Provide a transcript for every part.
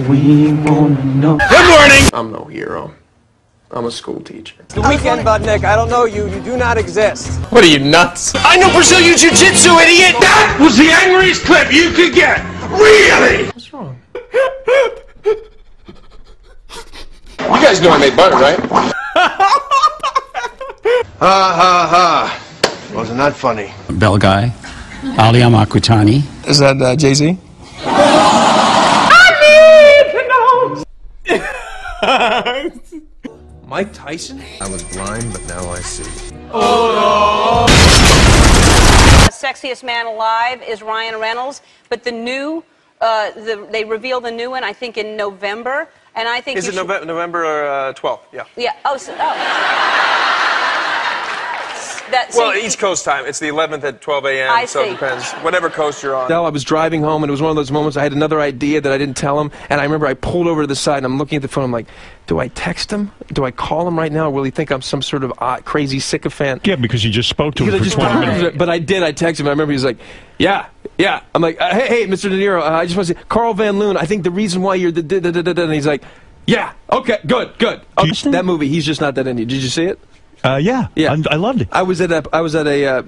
We wanna know. Good morning! I'm no hero. I'm a school teacher. The weekend, Budnick. I don't know you. You do not exist. What are you, nuts? I know Brazilian Jiu-Jitsu, idiot! That was the angriest clip you could get! Really? What's wrong? You guys know I made butter, right? Ha ha ha. Wasn't that funny? Bell guy, Ali Amakutani. Is that Jay-Z? Mike Tyson? I was blind, but now I see. Sexiest man alive is Ryan Reynolds, but the new, they reveal the new one, I think, in November, and I think Is it November 12th? Yeah. Yeah. Oh. Well, East Coast time. It's the 11th at 12 a.m. So it depends. Whatever coast you're on. I was driving home, and it was one of those moments I had another idea that I didn't tell him, and I remember I pulled over to the side, and I'm looking at the phone, I'm like, do I text him? Do I call him right now? Or will he think I'm some sort of crazy sycophant? Yeah, because you just spoke to him for 20 minutes. But I did. I texted him. I remember he was like, yeah. I'm like, hey, Mr. De Niro, I just want to say, Carl Van Loon, I think the reason why you're the da-da-da-da-da, and he's like, yeah, okay, good. Oh, that movie, he's just not that into you. Did you see it? Yeah. I loved it. I was at a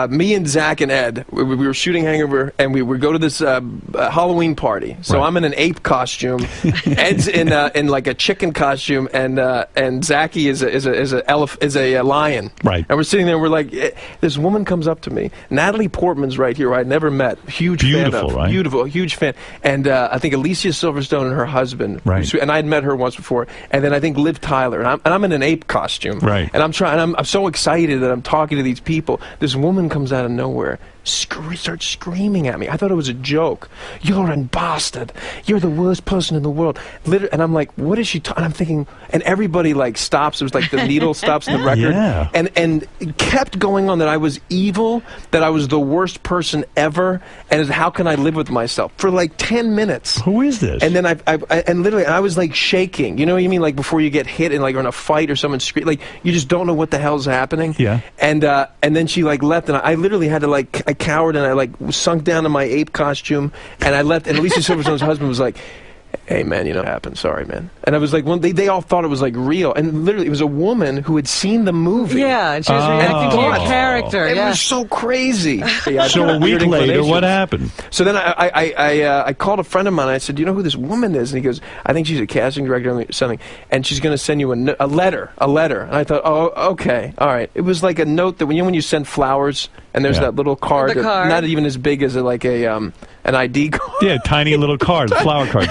me and Zach and Ed, we were shooting Hangover, and we would go to this Halloween party. So I'm in an ape costume, Ed's in like a chicken costume, and Zachy is a lion. Right. And we're sitting there, and we're like, this woman comes up to me. Natalie Portman's right here, who I'd never met. Huge fan of. Right? Beautiful, huge fan. And I think Alicia Silverstone and her husband. Right. And I had met her once before. And then I think Liv Tyler, and I'm in an ape costume. Right. And I'm so excited that I'm talking to these people. This woman comes out of nowhere, starts screaming at me. I thought it was a joke. You're a bastard. You're the worst person in the world. And I'm like, what is she talking? And I'm thinking, and everybody like stops. It was like the needle stops in the record. Yeah. And it kept going on that I was evil, that I was the worst person ever, and how can I live with myself for like 10 minutes. Who is this? And then I was like shaking. You know what you mean? Like before you get hit and like in a fight or someone scream, like you just don't know what the hell's happening. Yeah. And then she like left, and I literally had to like, I cowered, and I like sunk down in my ape costume, and I left, and Alicia Silverstone's husband was like, hey man, you know what happened, sorry man. And I was like, well, they all thought it was like real, and literally it was a woman who had seen the movie. Yeah, and she was reacting to your character. It was so crazy. So a week later, what happened? So then I called a friend of mine, and I said, do you know who this woman is? And he goes, I think she's a casting director or something, and she's going to send you a letter. And I thought, oh, okay, all right. It was like a note that when you send flowers, and there's that little card, not even as big as like an ID card. Yeah, tiny little card, flower card.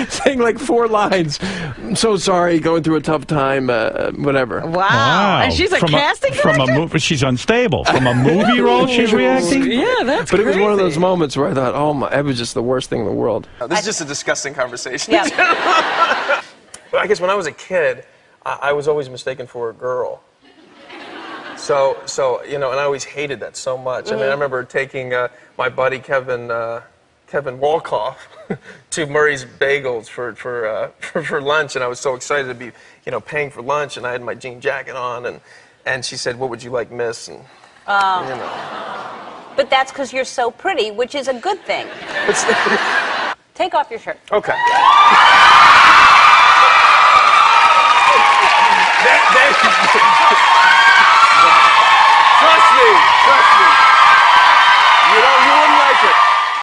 Saying like 4 lines. I'm so sorry, going through a tough time, whatever. Wow. And she's a casting director? From a movie, she's unstable. From a movie role, she's reacting? Yeah, that's But it was one of those moments where I thought, oh my, it was just the worst thing in the world. This is just a disgusting conversation. Yeah. But I guess when I was a kid, I was always mistaken for a girl. So you know, and I always hated that so much. I mean, I remember taking my buddy Kevin Wolkoff to Murray's Bagels for lunch, and I was so excited to be, you know, paying for lunch, and I had my jean jacket on, and she said, "What would you like, miss?" And you know. But that's because you're so pretty, which is a good thing. Take off your shirt. Okay. Trust me.